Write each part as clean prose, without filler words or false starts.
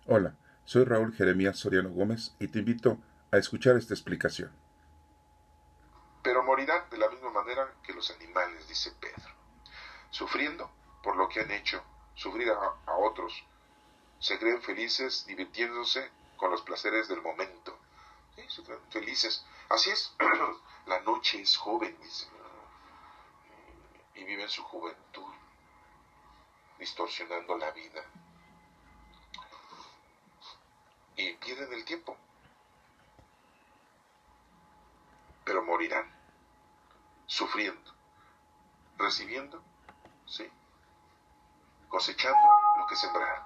Hola, soy Raúl Jeremías Soriano Gómez y te invito a escuchar esta explicación. Pero morirán de la misma manera que los animales, dice Pedro, sufriendo por lo que han hecho, sufrir a otros. Se creen felices divirtiéndose con los placeres del momento. Sí, se creen felices. Así es, la noche es joven, dice, y viven su juventud, distorsionando la vida. Y pierden el tiempo, pero morirán, sufriendo, recibiendo, sí, cosechando lo que sembraron.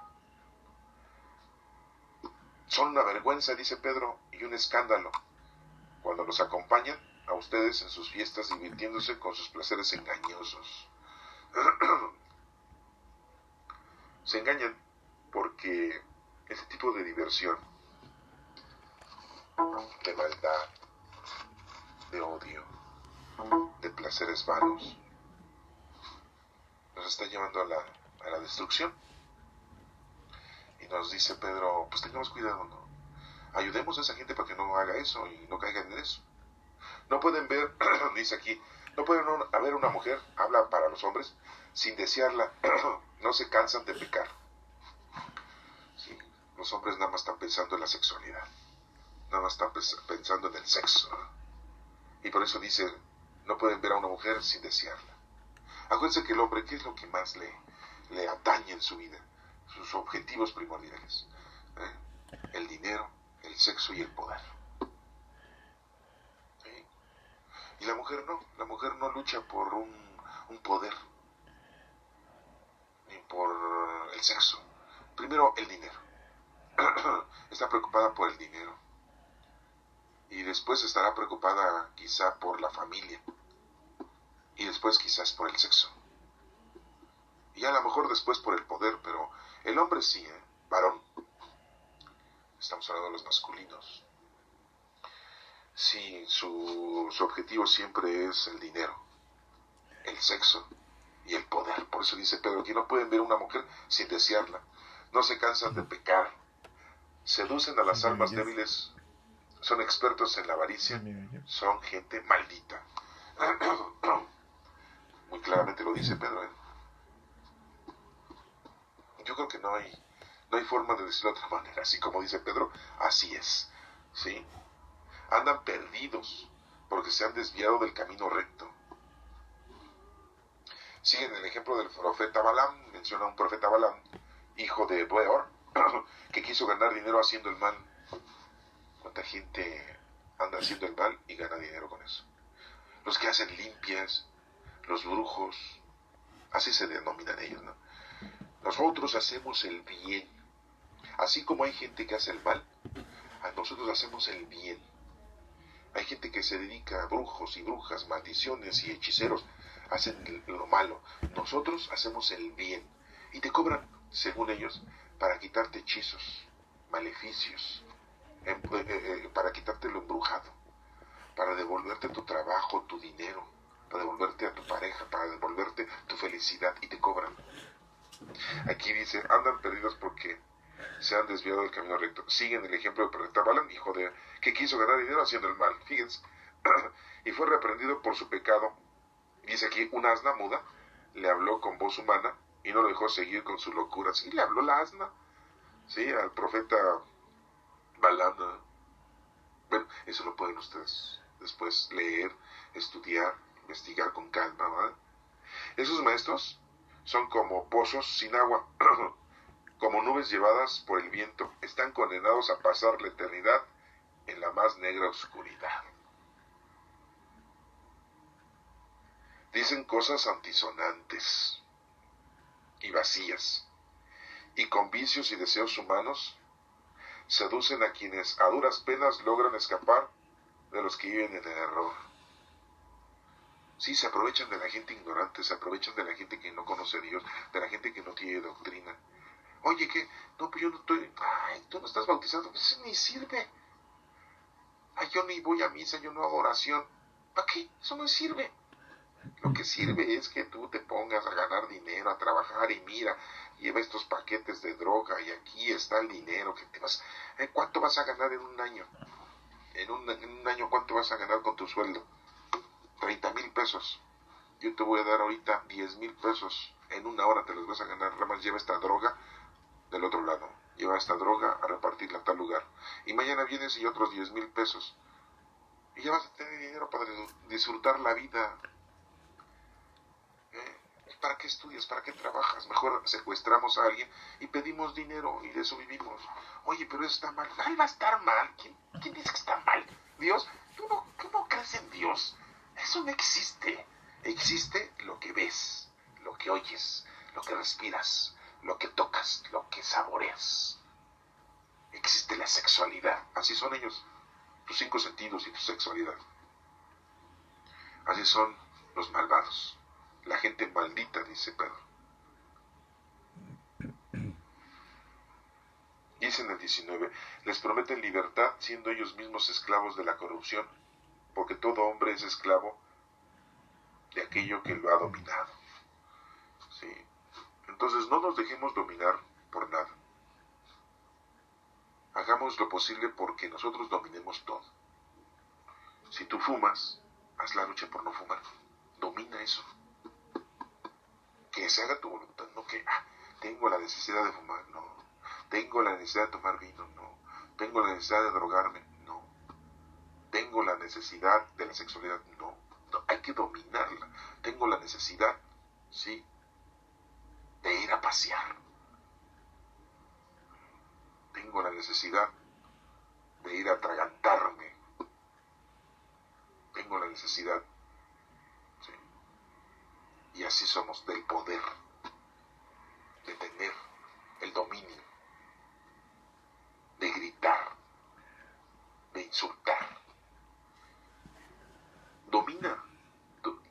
Son una vergüenza, dice Pedro, y un escándalo cuando los acompañan a ustedes en sus fiestas divirtiéndose con sus placeres engañosos. Se engañan porque ese tipo de diversión, de maldad, de odio, de placeres vanos, nos está llevando a la destrucción. Y nos dice Pedro, pues tengamos cuidado, ¿no? Ayudemos a esa gente para que no haga eso y no caigan en eso. No pueden ver, dice aquí, no pueden haber una mujer, habla para los hombres, sin desearla, no se cansan de pecar. Sí, los hombres nada más están pensando en la sexualidad, nada más están pensando en el sexo. Y por eso dice, no pueden ver a una mujer sin desearla. Acuérdense que el hombre, ¿qué es lo que más le atañe en su vida? Sus objetivos primordiales. El dinero, el sexo y el poder. ¿Sí? Y la mujer no lucha por un poder, ni por el sexo. Primero, el dinero. Está preocupada por el dinero. Y después estará preocupada quizá por la familia. Y después quizás por el sexo. Y a lo mejor después por el poder, pero el hombre sí, varón. Estamos hablando de los masculinos. Sí, su objetivo siempre es el dinero, el sexo y el poder. Por eso dice Pedro que no pueden ver a una mujer sin desearla. No se cansan de pecar. Seducen a las almas débiles. Son expertos en la avaricia. Son gente maldita. Muy claramente lo dice Pedro. Yo creo que no hay forma de decirlo de otra manera. Así como dice Pedro, así es. ¿Sí? Andan perdidos porque se han desviado del camino recto. Siguen el ejemplo del profeta Balaam. Menciona a un profeta Balaam, hijo de Beor, que quiso ganar dinero haciendo el mal. ¿Cuánta gente anda haciendo el mal y gana dinero con eso? Los que hacen limpias, los brujos, así se denominan ellos, ¿no? Nosotros hacemos el bien. Así como hay gente que hace el mal, a nosotros hacemos el bien. Hay gente que se dedica a brujos y brujas, maldiciones y hechiceros, hacen lo malo. Nosotros hacemos el bien. Y te cobran, según ellos, para quitarte hechizos, maleficios, para quitarte lo embrujado, para devolverte tu trabajo, tu dinero, para devolverte a tu pareja, para devolverte tu felicidad, y te cobran. Aquí dice, andan perdidos porque se han desviado del camino recto. Siguen el ejemplo del profeta Balaam, hijo de que quiso ganar dinero haciendo el mal. Fíjense. Y fue reprendido por su pecado. Dice aquí, una asna muda le habló con voz humana y no lo dejó seguir con su locura. Sí, le habló la asna. Sí, al profeta Balaam. Bueno, eso lo pueden ustedes después leer, estudiar, investigar con calma, ¿verdad? Esos maestros son como pozos sin agua, como nubes llevadas por el viento, están condenados a pasar la eternidad en la más negra oscuridad. Dicen cosas antisonantes y vacías, y con vicios y deseos humanos seducen a quienes a duras penas logran escapar de los que viven en el error. Sí, se aprovechan de la gente ignorante, se aprovechan de la gente que no conoce a Dios, de la gente que no tiene doctrina. Oye, ¿qué? No, pues yo no estoy... Ay, tú no estás bautizado, pues eso ni sirve. Ay, yo ni voy a misa, yo no hago oración. ¿Para qué? Eso no sirve. Lo que sirve es que tú te pongas a ganar dinero, a trabajar y mira, lleva estos paquetes de droga y aquí está el dinero que te vas... ¿Cuánto vas a ganar en un año? En un año, ¿cuánto vas a ganar con tu sueldo? 30,000 pesos. Yo te voy a dar ahorita 10,000 pesos. En una hora te los vas a ganar. Nada más lleva esta droga del otro lado. Lleva esta droga a repartirla a tal lugar. Y mañana vienes y otros 10,000 pesos. Y ya vas a tener dinero para disfrutar la vida. ¿Para qué estudias? ¿Para qué trabajas? Mejor secuestramos a alguien y pedimos dinero y de eso vivimos. Oye, pero eso está mal. Ay, va a estar mal. ¿Quién dice que está mal? ¿Dios? ¿Tú no crees en Dios? Eso no existe. Existe lo que ves, lo que oyes, lo que respiras, lo que tocas, lo que saboreas. Existe la sexualidad. Así son ellos. Tus 5 sentidos y tu sexualidad. Así son los malvados. La gente maldita, dice Pedro. Dice en el 19, les prometen libertad siendo ellos mismos esclavos de la corrupción, porque todo hombre es esclavo de aquello que lo ha dominado. ¿Sí? Entonces no nos dejemos dominar por nada. Hagamos lo posible porque nosotros dominemos todo. Si tú fumas, haz la lucha por no fumar. Domina eso. Que se haga tu voluntad, no que tengo la necesidad de fumar, no. Tengo la necesidad de tomar vino, no. Tengo la necesidad de drogarme, no. Tengo la necesidad de la sexualidad, no. Hay que dominarla. Tengo la necesidad, sí, de ir a pasear. Tengo la necesidad de ir a atragantarme. Tengo la necesidad. Y así somos, del poder, de tener el dominio, de gritar, de insultar. Domina.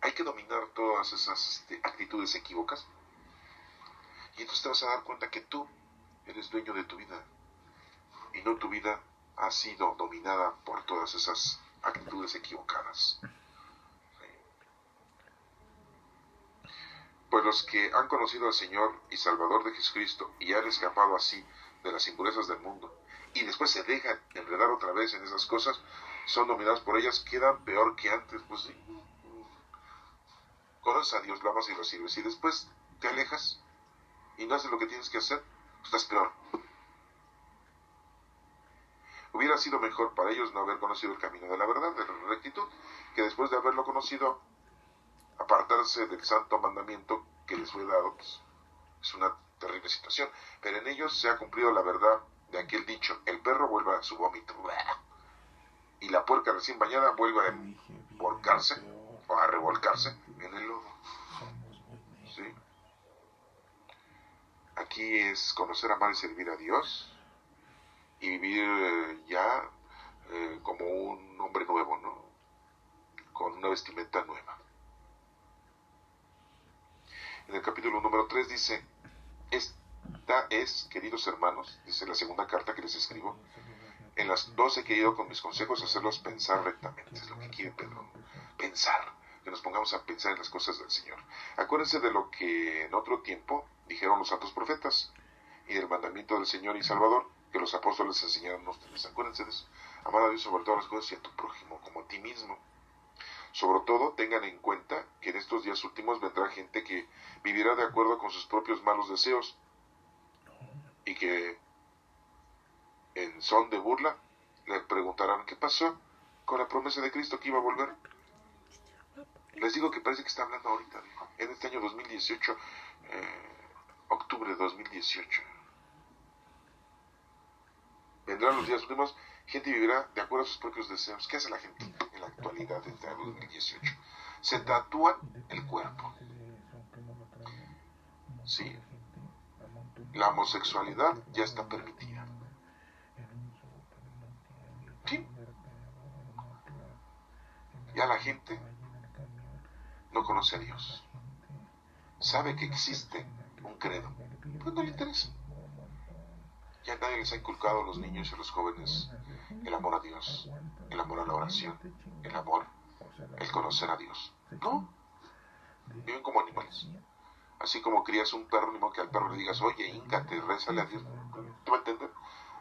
Hay que dominar todas esas actitudes equívocas. Y entonces te vas a dar cuenta que tú eres dueño de tu vida. Y no tu vida ha sido dominada por todas esas actitudes equivocadas. Pues los que han conocido al Señor y Salvador de Jesucristo y han escapado así de las impurezas del mundo y después se dejan enredar otra vez en esas cosas, son dominados por ellas, quedan peor que antes. Pues sí, conoces a Dios, lo amas y lo sirves y después te alejas y no haces lo que tienes que hacer, pues estás peor. Hubiera sido mejor para ellos no haber conocido el camino de la verdad, de la rectitud, que después de haberlo conocido apartarse del santo mandamiento que les fue dado. Pues, es una terrible situación, pero en ellos se ha cumplido la verdad de aquel dicho: el perro vuelve a su vómito y la puerca recién bañada vuelve a volcarse o a revolcarse en el lodo. ¿Sí? Aquí es conocer, amar y servir a Dios y vivir como un hombre nuevo, ¿no? Con una vestimenta nueva. En el capítulo número 3 dice: esta es, queridos hermanos, dice la segunda carta que les escribo, en las 2 he querido con mis consejos hacerlos pensar rectamente. Es lo que quiere Pedro, pensar, que nos pongamos a pensar en las cosas del Señor. Acuérdense de lo que en otro tiempo dijeron los santos profetas y del mandamiento del Señor y Salvador que los apóstoles enseñaron a ustedes. Acuérdense de eso: amar a Dios sobre todas las cosas y a tu prójimo como a ti mismo. Sobre todo, tengan en cuenta que en estos días últimos vendrá gente que vivirá de acuerdo con sus propios malos deseos y que, en son de burla, le preguntarán qué pasó con la promesa de Cristo que iba a volver. Les digo que parece que está hablando ahorita, en este año 2018, octubre de 2018. Vendrán los días últimos, gente vivirá de acuerdo a sus propios deseos. ¿Qué hace la gente en la actualidad de 2018? Se tatúan el cuerpo. Sí. La homosexualidad ya está permitida. Sí. Ya la gente no conoce a Dios. Sabe que existe un credo, pero no le interesa. Ya nadie les ha inculcado a los niños y a los jóvenes el amor a Dios, el amor a la oración, el amor, el conocer a Dios. No, viven como animales. Así como crías un perro, ni modo que al perro le digas, oye, híncate, rézale a Dios. ¿Te va a entender?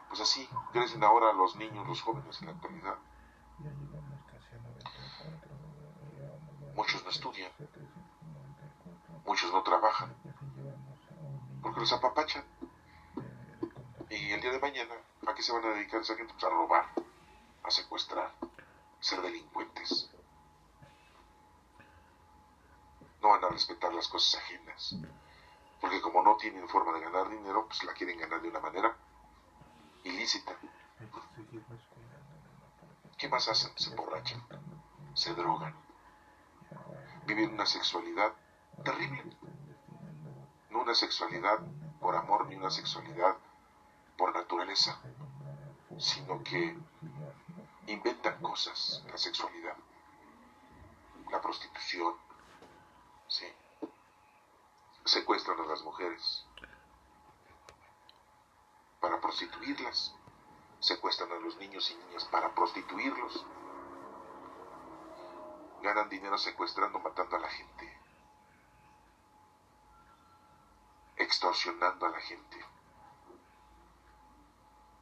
Pues así crecen ahora los niños, los jóvenes en la actualidad. Muchos no estudian, muchos no trabajan, porque los apapachan. Y el día de mañana, ¿a qué se van a dedicar esa gente? Pues a robar, a secuestrar, a ser delincuentes. No van a respetar las cosas ajenas, porque como no tienen forma de ganar dinero, pues la quieren ganar de una manera ilícita. ¿Qué más hacen? Se emborrachan, se drogan, viven una sexualidad terrible. No una sexualidad por amor ni una sexualidad por naturaleza, sino que inventan cosas, la sexualidad, la prostitución, ¿sí? Secuestran a las mujeres para prostituirlas, secuestran a los niños y niñas para prostituirlos, ganan dinero secuestrando, matando a la gente, extorsionando a la gente,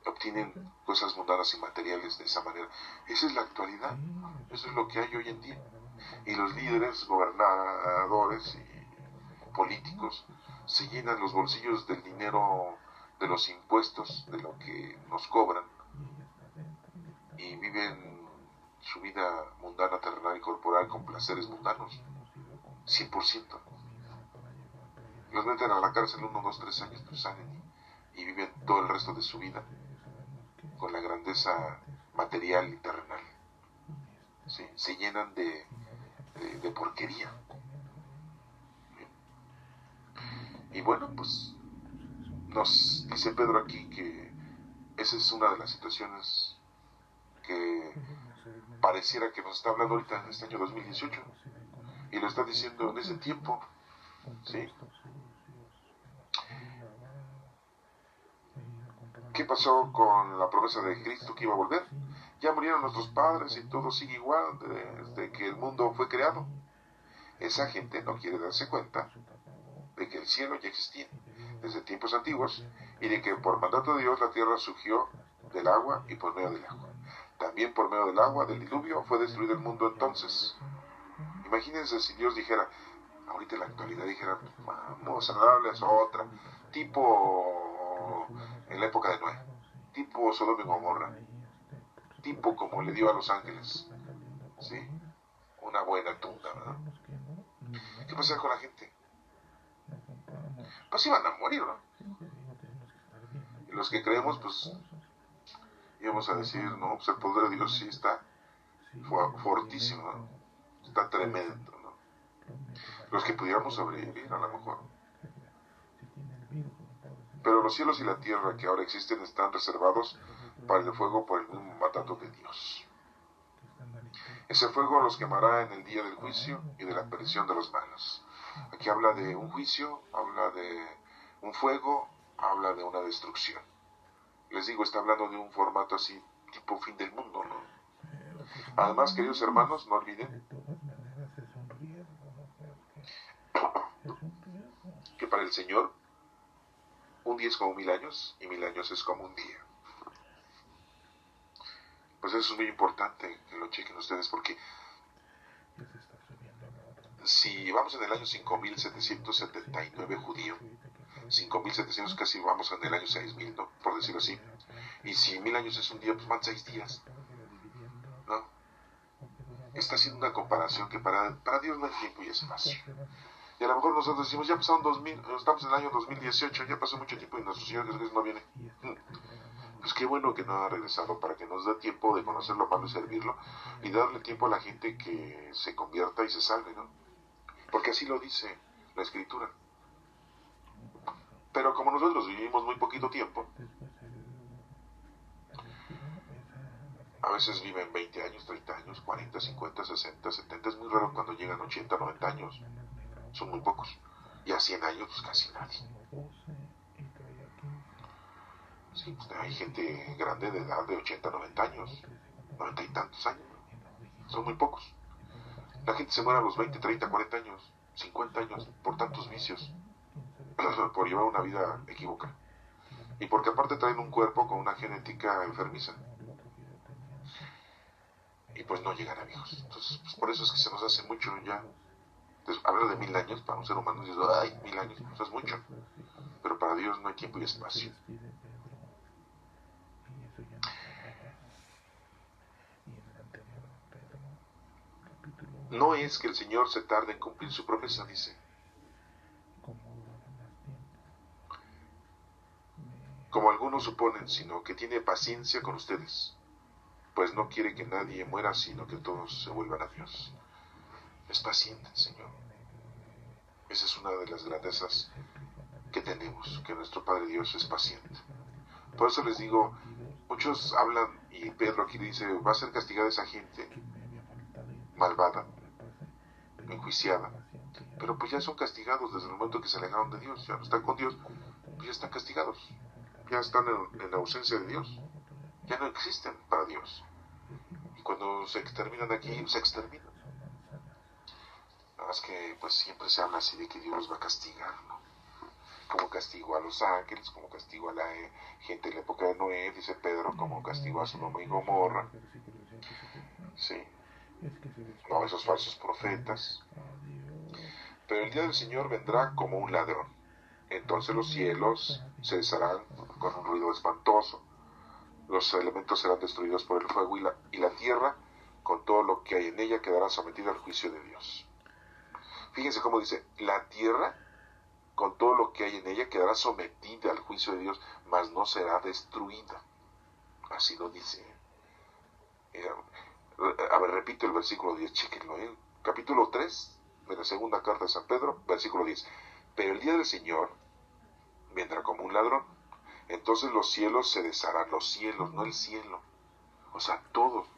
obtienen cosas mundanas y materiales de esa manera. Esa es la actualidad, eso es lo que hay hoy en día. Y los líderes, gobernadores y políticos se llenan los bolsillos del dinero de los impuestos, de lo que nos cobran, y viven su vida mundana, terrenal y corporal con placeres mundanos, 100%. Los meten a la cárcel 1, 2, 3 años, pues salen y viven todo el resto de su vida con la grandeza material y terrenal. ¿Sí? Se llenan de porquería. Y bueno, pues nos dice Pedro aquí que esa es una de las situaciones que pareciera que nos está hablando ahorita en este año 2018, y lo está diciendo en ese tiempo, ¿sí? ¿Qué pasó con la promesa de Cristo que iba a volver? Ya murieron nuestros padres y todo sigue igual desde que el mundo fue creado. Esa gente no quiere darse cuenta de que el cielo ya existía desde tiempos antiguos, y de que por mandato de Dios la tierra surgió del agua y por medio del agua. También por medio del agua, del diluvio, fue destruido el mundo entonces. Imagínense si Dios dijera, ahorita en la actualidad dijera, vamos a darles otra, tipo en la época de Noé, tipo Sodoma y Gomorra, tipo como le dio a los ángeles, ¿sí? Una buena tunda, ¿verdad? ¿Qué pasa con la gente? Pues iban a morir, ¿no? Y los que creemos, pues íbamos a decir, no, pues el poder de Dios sí está fortísimo, ¿no? Está tremendo, ¿no? Los que pudiéramos sobrevivir, a lo mejor. Pero los cielos y la tierra que ahora existen están reservados para el fuego por el mismo mandato de Dios. Ese fuego los quemará en el día del juicio y de la perdición de los malos. Aquí habla de un juicio, habla de un fuego, habla de una destrucción. Les digo, está hablando de un formato así, tipo fin del mundo, ¿no? Además, queridos hermanos, no olviden que para el Señor un día es como 1000 años y 1000 años es como un día. Pues eso es muy importante que lo chequen ustedes, porque si vamos en el año 5779 judío, 5700 casi vamos en el año 6000, ¿no? Por decirlo así. Y si 1000 años es un día, pues van 6 días, ¿no? Está haciendo una comparación que para Dios no hay tiempo y espacio. Y a lo mejor nosotros decimos, ya pasaron 2000, estamos en el año 2018, ya pasó mucho tiempo y nuestro Señor Jesús no viene. Pues qué bueno que no ha regresado, para que nos dé tiempo de conocer lo malo y servirlo, y darle tiempo a la gente que se convierta y se salve, ¿no? Porque así lo dice la Escritura. Pero como nosotros vivimos muy poquito tiempo, a veces viven 20 años, 30 años, 40, 50, 60, 70, es muy raro cuando llegan 80, 90 años, son muy pocos. Y a 100 años, pues casi nadie. Sí, pues hay gente grande de edad de 80, 90 años, 90 y tantos años, son muy pocos. La gente se muere a los 20, 30, 40 años, 50 años por tantos vicios, por llevar una vida equivocada. Y porque aparte traen un cuerpo con una genética enfermiza. Y pues no llegan a viejos. Entonces, pues por eso es que se nos hace mucho ya. Entonces, hablar de 1000 años para un ser humano, dices, ay, 1000 años, pues es mucho. Pero para Dios no hay tiempo y espacio. No es que el Señor se tarde en cumplir su promesa, dice. Como algunos suponen, sino que tiene paciencia con ustedes, pues no quiere que nadie muera, sino que todos se vuelvan a Dios. Es paciente el Señor. Esa es una de las grandezas que tenemos, que nuestro Padre Dios es paciente. Por eso les digo, muchos hablan, y Pedro aquí dice, va a ser castigada esa gente malvada, enjuiciada, pero pues ya son castigados desde el momento que se alejaron de Dios, ya no están con Dios, pues ya están castigados, ya están en ausencia de Dios, ya no existen para Dios, y cuando se exterminan aquí, se exterminan. Nada más que pues siempre se habla así de que Dios los va a castigar, ¿no? Como castigó a los ángeles, como castigó a la gente de la época de Noé, dice Pedro, como castigó a Sodoma y Gomorra, sí, no, esos falsos profetas. Pero el día del Señor vendrá como un ladrón. Entonces los cielos se desharán con un ruido espantoso. Los elementos serán destruidos por el fuego y la tierra, con todo lo que hay en ella, quedará sometida al juicio de Dios. Fíjense cómo dice, la tierra, con todo lo que hay en ella, quedará sometida al juicio de Dios, mas no será destruida. Así lo dice. A ver, repito el versículo 10, chéquenlo, capítulo 3 de la segunda carta de San Pedro, versículo 10. Pero el día del Señor vendrá como un ladrón. Entonces los cielos se desharán, los cielos, no el cielo. O sea, todo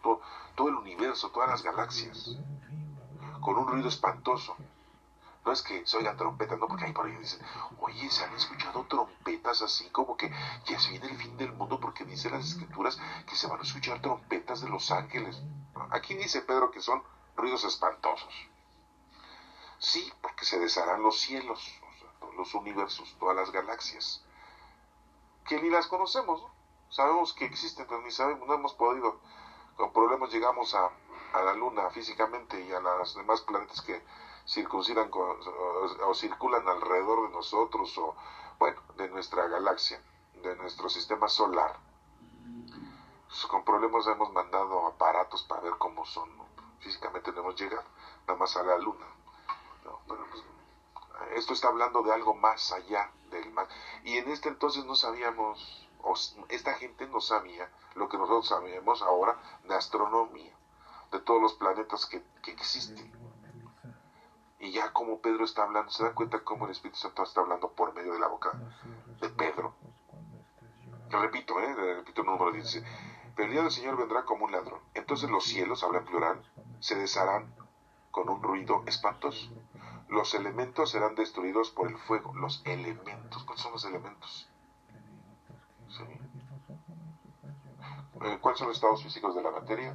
el universo, todas las galaxias, con un ruido espantoso. No es que se oigan trompetas, no, porque ahí por ahí dicen, oye, se han escuchado trompetas así como que ya se viene el fin del mundo, porque dice las escrituras que se van a escuchar trompetas de los ángeles. Aquí dice Pedro que son ruidos espantosos. Sí, porque se desharán los cielos, o sea, todos los universos, todas las galaxias, que ni las conocemos, ¿no? Sabemos que existen, pero ni sabemos, no hemos podido, con problemas llegamos a la Luna físicamente y a los demás planetas que circuncidan o circulan alrededor de nosotros, o bueno, de nuestra galaxia, de nuestro sistema solar. Pues, con problemas hemos mandado aparatos para ver cómo son, ¿no? Físicamente no hemos llegado, nada más a la Luna. No, pero pues, esto está hablando de algo más allá del mar. Y en este entonces no sabíamos, o esta gente no sabía lo que nosotros sabemos ahora de astronomía, de todos los planetas que existen. Y ya como Pedro está hablando, se dan cuenta cómo el Espíritu Santo está hablando por medio de la boca de Pedro. Repito el número 10. Pero el día del Señor vendrá como un ladrón. Entonces los cielos, habla en plural, se desharán con un ruido espantoso. Los elementos serán destruidos por el fuego. Los elementos, ¿cuáles son los elementos? ¿Sí? ¿Cuáles son los estados físicos de la materia?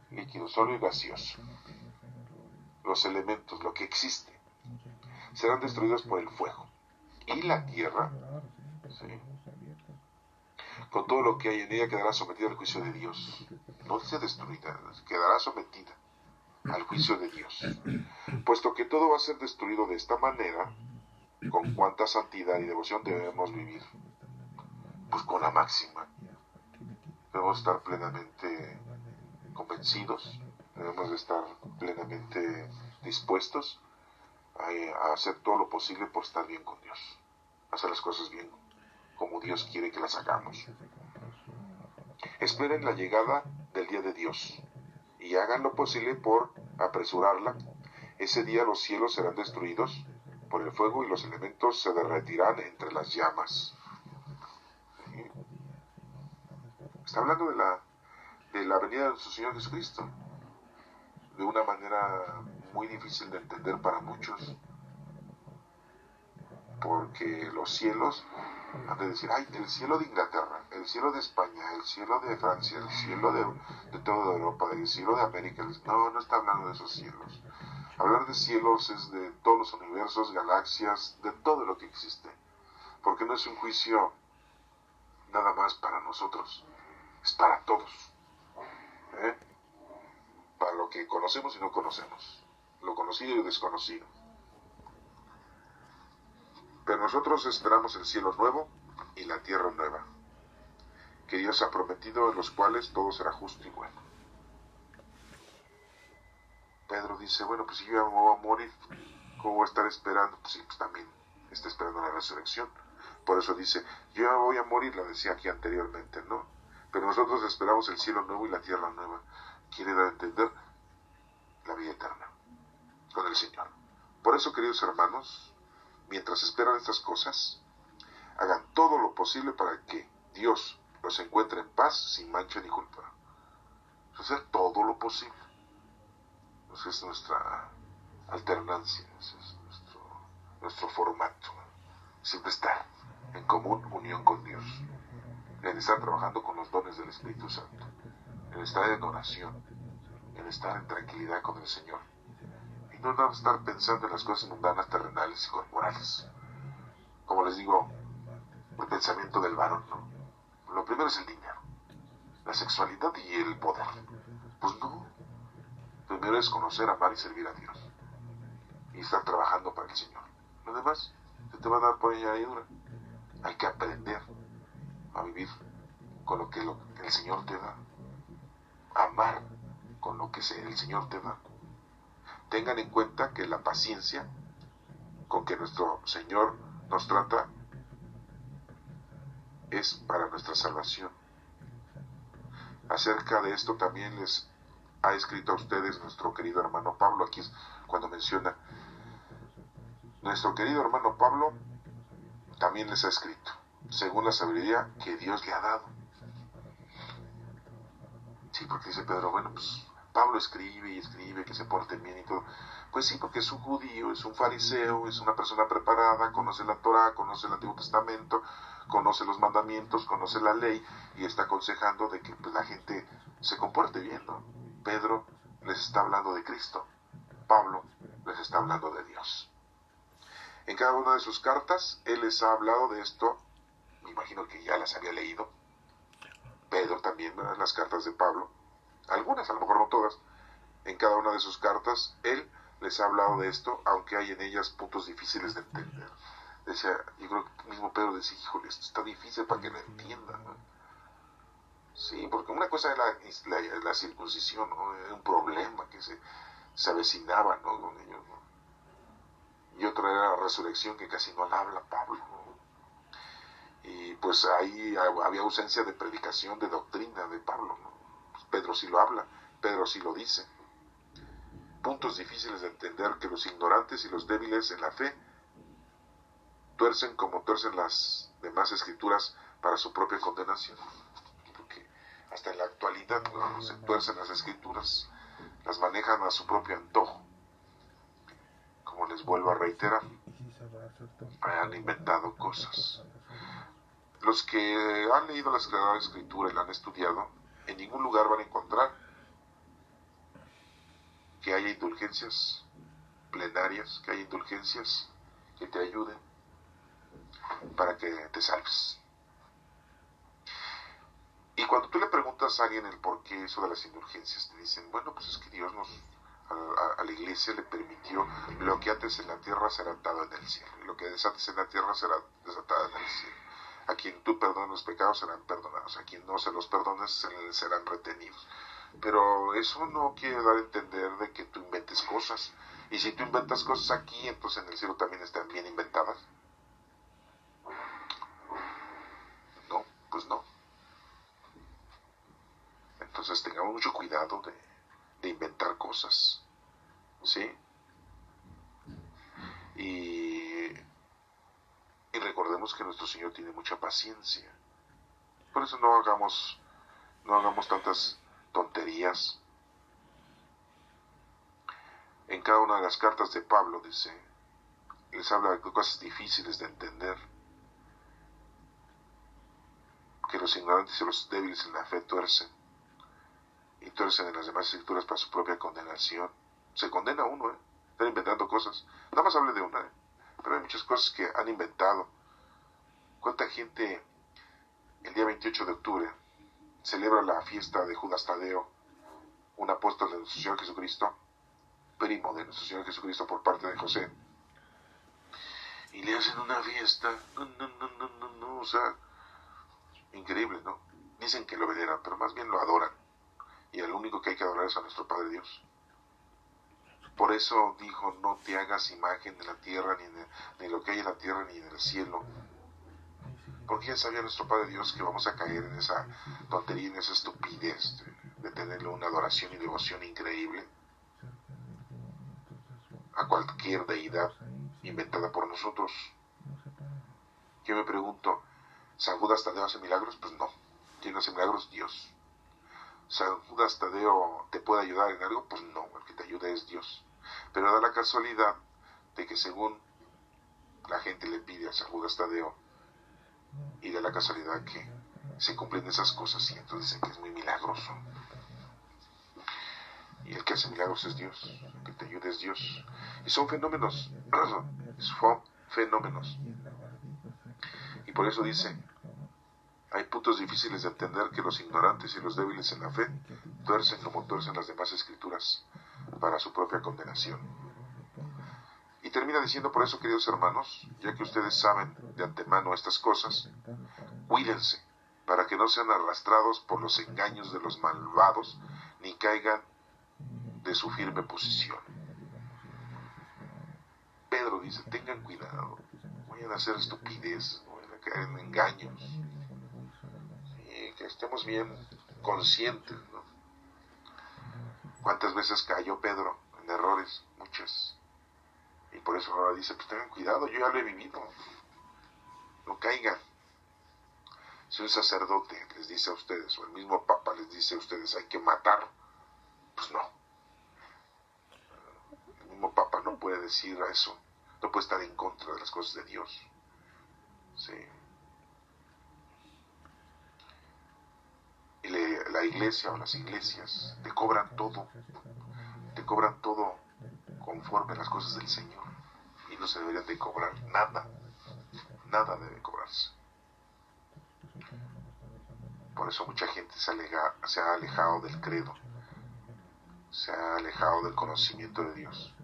Líquido, sólido y gaseoso. Los elementos, lo que existe, serán destruidos por el fuego. Y la tierra, ¿sí?, con todo lo que hay en ella, quedará sometida al juicio de Dios. No dice destruida, quedará sometida al juicio de Dios. Puesto que todo va a ser destruido de esta manera, ¿con cuánta santidad y devoción debemos vivir? Pues con la máxima. Debemos estar plenamente convencidos, debemos estar plenamente dispuestos a hacer todo lo posible por estar bien con Dios, hacer las cosas bien como Dios quiere que las hagamos. Esperen la llegada del día de Dios y hagan lo posible por apresurarla. Ese día los cielos serán destruidos por el fuego y los elementos se derretirán entre las llamas. ¿Sí? Está hablando de la venida de nuestro Señor Jesucristo, de una manera muy difícil de entender para muchos, porque los cielos han de decir, ay, el cielo de Inglaterra, el cielo de España, el cielo de Francia, el cielo de toda Europa, el cielo de América. No está hablando de esos cielos. Hablar de cielos es de todos los universos, galaxias, de todo lo que existe. Porque no es un juicio nada más para nosotros, es para todos. ¿Eh? Para lo que conocemos y no conocemos, lo conocido y desconocido. Pero nosotros esperamos el cielo nuevo y la tierra nueva, que Dios ha prometido, en los cuales todo será justo y bueno. Pedro dice, bueno, pues si yo ya me voy a morir, ¿cómo voy a estar esperando? Pues sí, pues también está esperando la resurrección. Por eso dice, yo ya me voy a morir, lo decía aquí anteriormente, ¿no? Pero nosotros esperamos el cielo nuevo y la tierra nueva. Quiere dar a entender la vida eterna con el Señor. Por eso, queridos hermanos, mientras esperan estas cosas, hagan todo lo posible para que Dios los encuentre en paz, sin mancha ni culpa. Hacer todo lo posible. Esa es nuestra alternancia, ese es nuestro formato. Siempre estar en común unión con Dios, en estar trabajando con los dones del Espíritu Santo, en estar en oración, en estar en tranquilidad con el Señor. Y no nada más estar pensando en las cosas mundanas, terrenales y corporales. Como les digo, el pensamiento del varón, ¿no? Lo primero es el dinero, la sexualidad y el poder. Pues no. Primero es conocer, amar y servir a Dios. Y estar trabajando para el Señor. Lo demás se te va a dar por añadidura. Hay que aprender a vivir con lo que el Señor te da. Amar con lo que el Señor te da. Tengan en cuenta que la paciencia con que nuestro Señor nos trata es para nuestra salvación. Acerca de esto también les ha escrito a ustedes nuestro querido hermano Pablo. Aquí es cuando menciona, nuestro querido hermano Pablo también les ha escrito, según la sabiduría que Dios le ha dado. Sí, porque dice Pedro, bueno, pues Pablo escribe y escribe que se porten bien y todo. Pues sí, porque es un judío, es un fariseo, es una persona preparada, conoce la Torá, conoce el Antiguo Testamento, conoce los mandamientos, conoce la ley y está aconsejando de que pues, la gente se comporte bien, ¿no? Pedro les está hablando de Cristo, Pablo les está hablando de Dios. En cada una de sus cartas, él les ha hablado de esto, me imagino que ya las había leído, Pedro también, ¿verdad? Las cartas de Pablo, algunas, a lo mejor no todas, en cada una de sus cartas, él les ha hablado de esto, aunque hay en ellas puntos difíciles de entender. Decía, yo creo que mismo Pedro decía, híjole, esto está difícil para que lo entiendan, ¿no? Sí, porque una cosa es la circuncisión, ¿no? Era un problema que se avecinaba, ¿no? Con ellos, ¿no? Y otra era la resurrección, que casi no la habla Pablo, ¿no? Y pues ahí había ausencia de predicación, de doctrina de Pablo, ¿no? Pues Pedro sí lo habla, Pedro sí lo dice. Puntos difíciles de entender que los ignorantes y los débiles en la fe tuercen como tuercen las demás escrituras para su propia condenación. Porque hasta en la actualidad, ¿no? Se tuercen las escrituras, las manejan a su propio antojo. Como les vuelvo a reiterar, han inventado cosas. Los que han leído la Sagrada Escritura y la han estudiado, en ningún lugar van a encontrar que haya indulgencias plenarias, que haya indulgencias que te ayuden para que te salves. Y cuando tú le preguntas a alguien el por qué eso de las indulgencias, te dicen, bueno, pues es que Dios a la iglesia le permitió, lo que ates en la tierra será atado en el cielo, y lo que desates en la tierra será desatado en el cielo. A quien tú perdones los pecados serán perdonados, a quien no se los perdones serán retenidos. Pero eso no quiere dar a entender de que tú inventes cosas. Y si tú inventas cosas aquí, entonces en el cielo también están bien inventadas. No, pues no. Entonces tengamos mucho cuidado de inventar cosas, ¿sí? Y recordemos que nuestro Señor tiene mucha paciencia. Por eso no hagamos tantas tonterías. En cada una de las cartas de Pablo dice, les habla de cosas difíciles de entender, que los ignorantes y los débiles en la fe tuercen en las demás escrituras para su propia condenación. Se condena uno, están inventando cosas. Nada más hablé de una, pero hay muchas cosas que han inventado. ¿Cuánta gente el día 28 de octubre celebra la fiesta de Judas Tadeo, un apóstol de nuestro Señor Jesucristo, primo de nuestro Señor Jesucristo por parte de José? Y le hacen una fiesta, o sea, increíble, ¿no? Dicen que lo veneran, pero más bien lo adoran. Y el único que hay que adorar es a nuestro Padre Dios. Por eso dijo, no te hagas imagen de la tierra, ni lo que hay en la tierra, ni en el cielo. Porque ya sabía nuestro Padre Dios que vamos a caer en esa tontería, en esa estupidez de tenerle una adoración y devoción increíble a cualquier deidad inventada por nosotros. Yo me pregunto, ¿San Judas Tadeo hace milagros? Pues no. ¿Quién hace milagros? Dios. ¿San Judas Tadeo te puede ayudar en algo? Pues no, el que te ayuda es Dios. Pero da la casualidad de que según la gente le pide a San Judas Tadeo, y da la casualidad que se cumplen esas cosas, y entonces dicen que es muy milagroso. Y el que hace milagros es Dios, el que te ayuda es Dios. Y son fenómenos, son fenómenos. Y por eso dice, hay puntos difíciles de entender que los ignorantes y los débiles en la fe tuercen como tuercen las demás escrituras para su propia condenación. Y termina diciendo, por eso, queridos hermanos, ya que ustedes saben de antemano estas cosas, cuídense para que no sean arrastrados por los engaños de los malvados, ni caigan de su firme posición. Pedro dice, tengan cuidado, vayan a hacer estupidez, no vayan a caer en engaños, y que estemos bien conscientes, ¿no? ¿Cuántas veces cayó Pedro en errores? Muchas. Y por eso ahora dice, pues tengan cuidado, yo ya lo he vivido, no caigan. Si un sacerdote les dice a ustedes, o el mismo Papa les dice a ustedes, hay que matar, pues no. El mismo Papa no puede decir eso, no puede estar en contra de las cosas de Dios. Sí. Y la iglesia o las iglesias te cobran todo conforme a las cosas del Señor. Y no se deberían de cobrar nada debe cobrarse. Por eso mucha gente se ha alejado del credo, se ha alejado del conocimiento de Dios.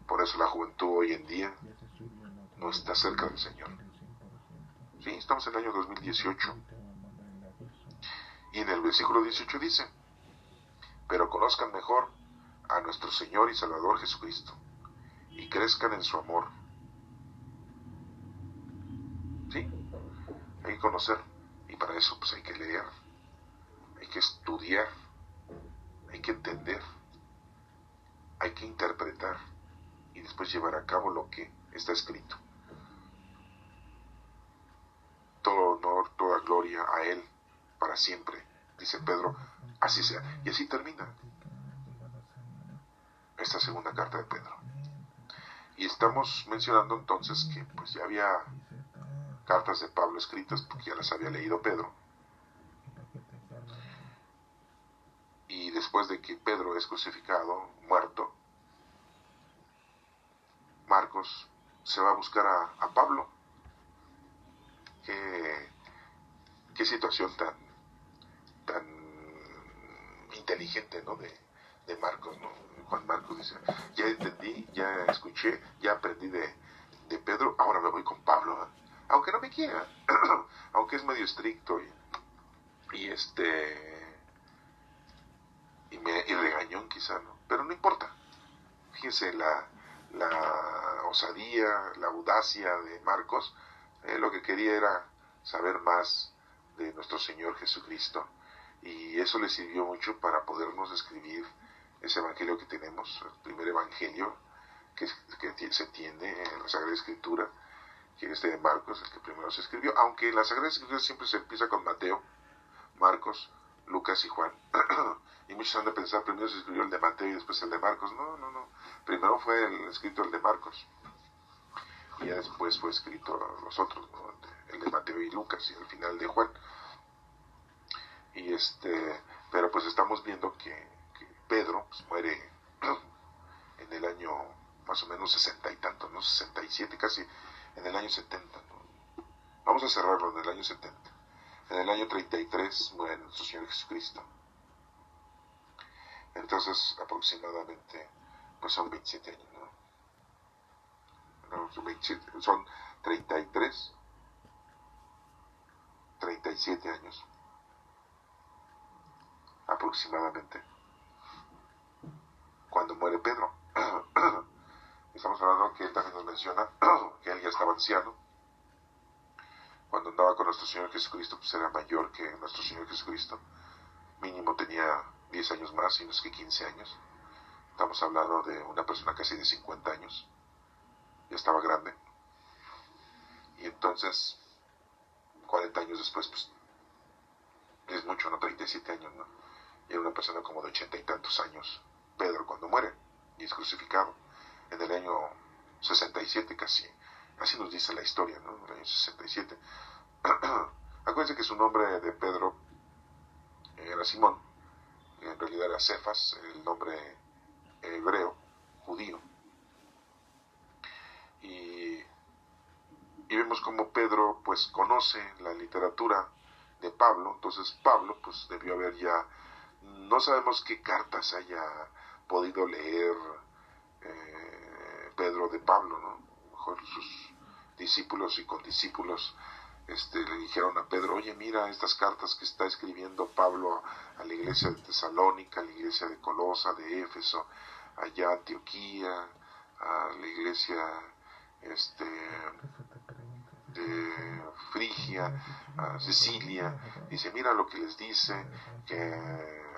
Por eso la juventud hoy en día no está cerca del Señor. Sí, estamos en el año 2018. Y en el versículo 18 dice, pero conozcan mejor a nuestro Señor y Salvador Jesucristo, y crezcan en su amor. ¿Sí? Hay que conocer, y para eso pues hay que leer, hay que estudiar, hay que entender, hay que interpretar, y después llevar a cabo lo que está escrito. Todo honor, toda gloria a Él, para siempre, dice Pedro, así sea. Y así termina esta segunda carta de Pedro. Y estamos mencionando entonces que pues ya había cartas de Pablo escritas, porque ya las había leído Pedro. Y después de que Pedro es crucificado, muerto, Marcos se va a buscar a Pablo. Qué situación tan inteligente, ¿no? de Marcos, ¿no? Juan Marcos dice, ya entendí, ya escuché, ya aprendí de Pedro, ahora me voy con Pablo, ¿eh? Aunque no me quiera, aunque es medio estricto y regañón quizá, ¿no? Pero no importa. Fíjense la osadía, la audacia de Marcos. Lo que quería era saber más de nuestro Señor Jesucristo, y eso le sirvió mucho para podernos escribir ese evangelio que tenemos, el primer evangelio que se entiende en la Sagrada Escritura, que es de Marcos, el que primero se escribió, aunque en la Sagrada Escritura siempre se empieza con Mateo, Marcos, Lucas y Juan. Y muchos han de pensar, primero se escribió el de Mateo y después el de Marcos. No. Primero fue escrito el de Marcos, y ya después fue escrito los otros, ¿no? El de Mateo y Lucas, y al final de Juan. Y pero pues estamos viendo que Pedro pues, muere en el año más o menos 60 y tantos, ¿no? 67, casi en el año 70, ¿no? Vamos a cerrarlo en el año 70. En el año 33 muere nuestro Señor Jesucristo. Entonces, aproximadamente, pues son 27 años, ¿no? No, son 27, son 33, 37 años, aproximadamente, cuando muere Pedro. Estamos hablando que él también nos menciona que él ya estaba anciano. Cuando andaba con nuestro Señor Jesucristo, pues era mayor que nuestro Señor Jesucristo. Mínimo tenía 10 años más, si no es que 15 años. Estamos hablando de una persona casi de 50 años. Ya estaba grande. Y entonces, 40 años después, pues, es mucho, ¿no? 37 años, ¿no? Y era una persona como de 80 y tantos años. Pedro, cuando muere y es crucificado. En el año 67 casi. Así nos dice la historia, ¿no? En el año 67. Acuérdense que su nombre de Pedro era Simón. En realidad era Cefas, el nombre hebreo, judío. Y vemos como Pedro pues conoce la literatura de Pablo. Entonces Pablo pues debió haber ya, no sabemos qué cartas haya podido leer Pedro de Pablo, ¿no? A lo mejor sus discípulos y condiscípulos le dijeron a Pedro: oye, mira estas cartas que está escribiendo Pablo a la iglesia de Tesalónica, a la iglesia de Colosa, de Éfeso, allá a Antioquía, a la iglesia de Frigia, a Sicilia. Dice: mira lo que les dice, que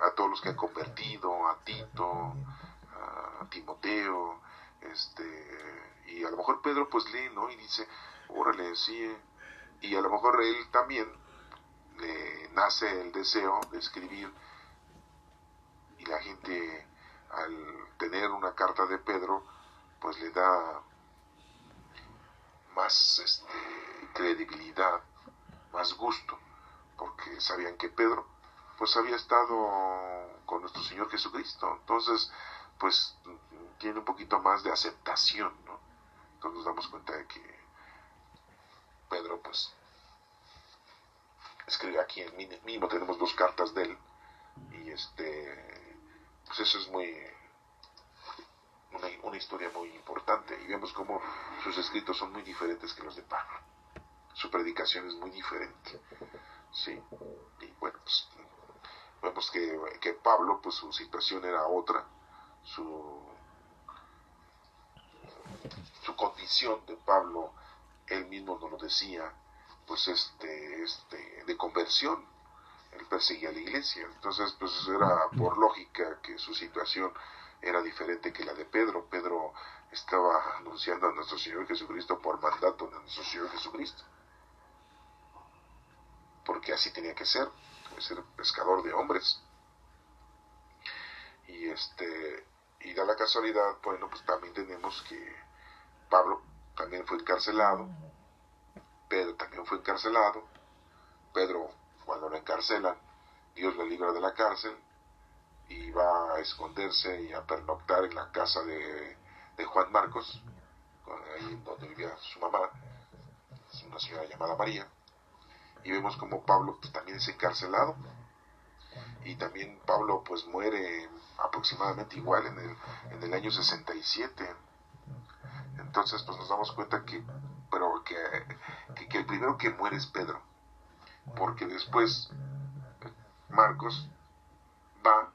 a todos los que han convertido, a Tito, a Timoteo, y a lo mejor Pedro pues lee, ¿no? Y dice: órale, sí. Y a lo mejor él también le nace el deseo de escribir, y la gente, al tener una carta de Pedro, pues le da más credibilidad, más gusto, porque sabían que Pedro pues había estado con nuestro Señor Jesucristo. Entonces pues tiene un poquito más de aceptación, ¿no? Entonces nos damos cuenta de que Pedro pues escribe aquí, en mínimo tenemos 2 cartas de él, y pues eso es una historia muy importante, y vemos como sus escritos son muy diferentes que los de Pablo. Su predicación es muy diferente, sí. Y bueno, pues vemos que Pablo, pues su situación era otra, su condición de Pablo, él mismo nos lo decía, pues de conversión. Él perseguía a la iglesia. Entonces pues era por lógica que su situación era diferente que la de Pedro. Pedro estaba anunciando a nuestro Señor Jesucristo por mandato de nuestro Señor Jesucristo, porque así tenía que ser pescador de hombres. Y da la casualidad, bueno, pues también tenemos que Pablo también fue encarcelado, Pedro también fue encarcelado. Pedro, cuando lo encarcelan, Dios lo libra de la cárcel y va a esconderse y a pernoctar en la casa de Juan Marcos, ahí donde vivía su mamá, una señora llamada María. Y vemos como Pablo pues también es encarcelado, y también Pablo pues muere aproximadamente igual en el año 67. Entonces pues nos damos cuenta que el primero que muere es Pedro, porque después Marcos va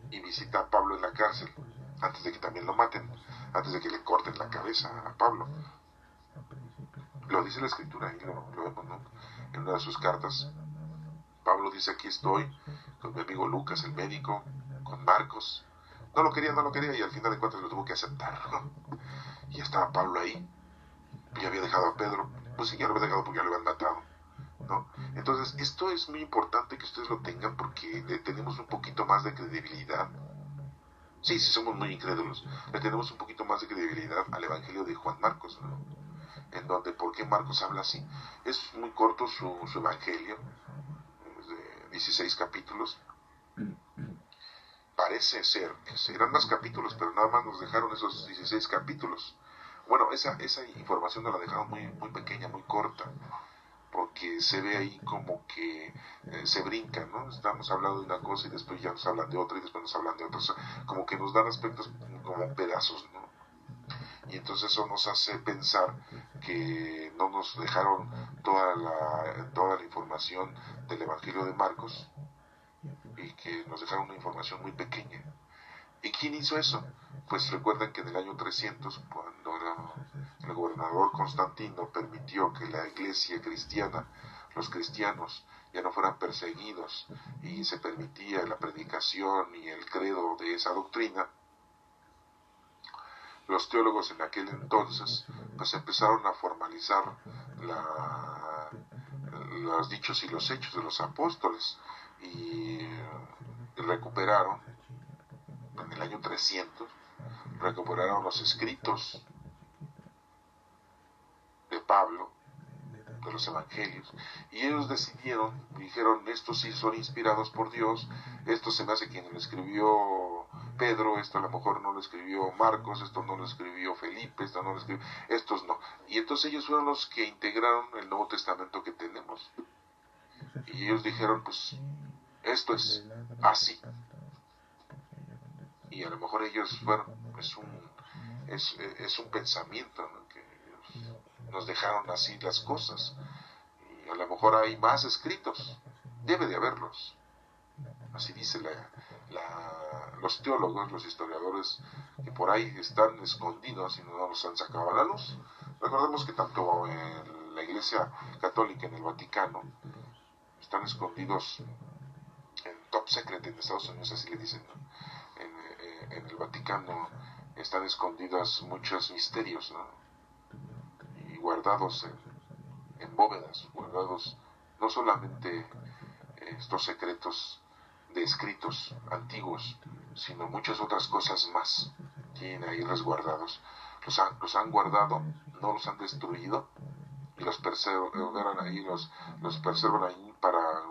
y visita a Pablo en la cárcel, antes de que también lo maten, antes de que le corten la cabeza a Pablo. Lo dice la escritura, y lo vemos, ¿no? En una de sus cartas, Pablo dice: aquí estoy con mi amigo Lucas, el médico, con Marcos. No lo quería, y al final de cuentas lo tuvo que aceptar, ¿no? Y estaba Pablo ahí, y había dejado a Pedro, pues sí, ya lo había dejado porque ya lo habían matado, ¿no? Entonces esto es muy importante que ustedes lo tengan, porque le tenemos un poquito más de credibilidad. Sí, somos muy incrédulos, le tenemos un poquito más de credibilidad al evangelio de Juan Marcos, ¿no? En donde, ¿por qué Marcos habla así? Es muy corto su evangelio, es de 16 capítulos. parece ser que eran más capítulos, pero nada más nos dejaron esos 16 capítulos. Bueno, esa información nos la dejaron muy pequeña, muy corta, porque se ve ahí como que se brincan, ¿no? Estamos hablando de una cosa y después ya nos hablan de otra y después nos hablan de otra, o sea, como que nos dan aspectos como pedazos, ¿no? Y entonces eso nos hace pensar que no nos dejaron toda la información del Evangelio de Marcos y que nos dejaron una información muy pequeña. ¿Y quién hizo eso? Pues recuerden que en el año 300, cuando el gobernador Constantino permitió que la iglesia cristiana, los cristianos, ya no fueran perseguidos y se permitía la predicación y el credo de esa doctrina, los teólogos en aquel entonces pues empezaron a formalizar los dichos y los hechos de los apóstoles y recuperaron en el año 300 recuperaron los escritos de Pablo, de los evangelios, y ellos dijeron, estos sí son inspirados por Dios, esto se me hace quien lo escribió Pedro, esto a lo mejor no lo escribió Marcos, esto no lo escribió Felipe, esto no lo escribió, estos no. Y entonces ellos fueron los que integraron el Nuevo Testamento que tenemos. Y ellos dijeron, pues, esto es así. Y a lo mejor ellos, bueno, es un pensamiento, ¿no? Que nos dejaron así las cosas. Y a lo mejor hay más escritos. Debe de haberlos. Así dice los teólogos, los historiadores, que por ahí están escondidos y no los han sacado a la luz. Recordemos que tanto en la Iglesia Católica en el Vaticano están escondidos en top secret en Estados Unidos, así le dicen, ¿no? En el Vaticano están escondidos muchos misterios, ¿no? Y guardados en bóvedas, guardados no solamente estos secretos de escritos antiguos, sino muchas otras cosas más tienen ahí resguardados. Los han guardado, no los han destruido, y los preservan ahí, los preservan ahí para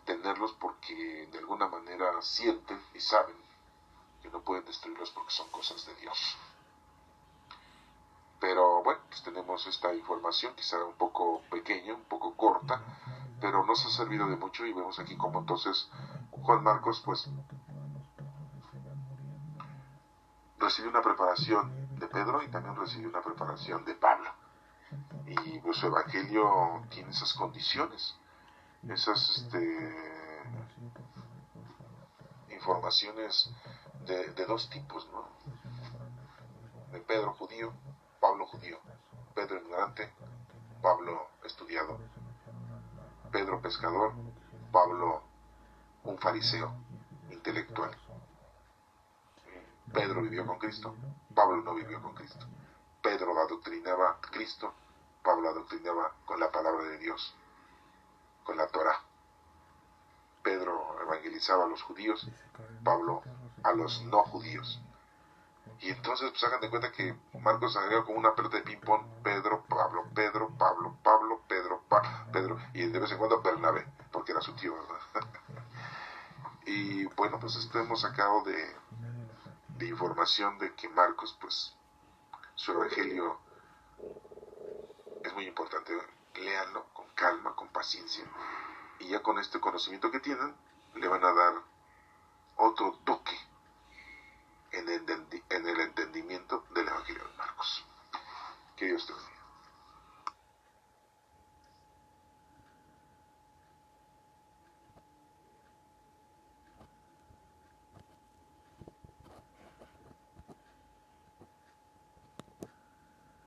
tenerlos porque de alguna manera sienten y saben que no pueden destruirlos porque son cosas de Dios. Pero bueno, pues tenemos esta información, quizá un poco pequeña, un poco corta, pero nos ha servido de mucho y vemos aquí como entonces Juan Marcos pues recibió una preparación de Pedro y también recibió una preparación de Pablo. Y pues su evangelio tiene esas condiciones, esas informaciones de dos tipos, ¿no? De Pedro judío, Pablo judío, Pedro ignorante, Pablo estudiado, Pedro pescador, Pablo un fariseo intelectual. Pedro vivió con Cristo, Pablo no vivió con Cristo. Pedro adoctrinaba a Cristo, Pablo adoctrinaba con la palabra de Dios, con la Torá. Pedro evangelizaba a los judíos, Pablo a los no judíos. Y entonces pues hagan de cuenta que Marcos agregó como una pelota de ping-pong, Pedro, Pablo, Pedro, Pablo, Pablo, Pedro, Pedro, y de vez en cuando Bernabé, porque era su tío, ¿verdad? Y bueno, pues esto hemos sacado de información de que Marcos, pues, su evangelio es muy importante. Léanlo con calma, con paciencia, y ya con este conocimiento que tienen, le van a dar otro toque en el entendimiento del Evangelio de Marcos. Que Dios te bendiga.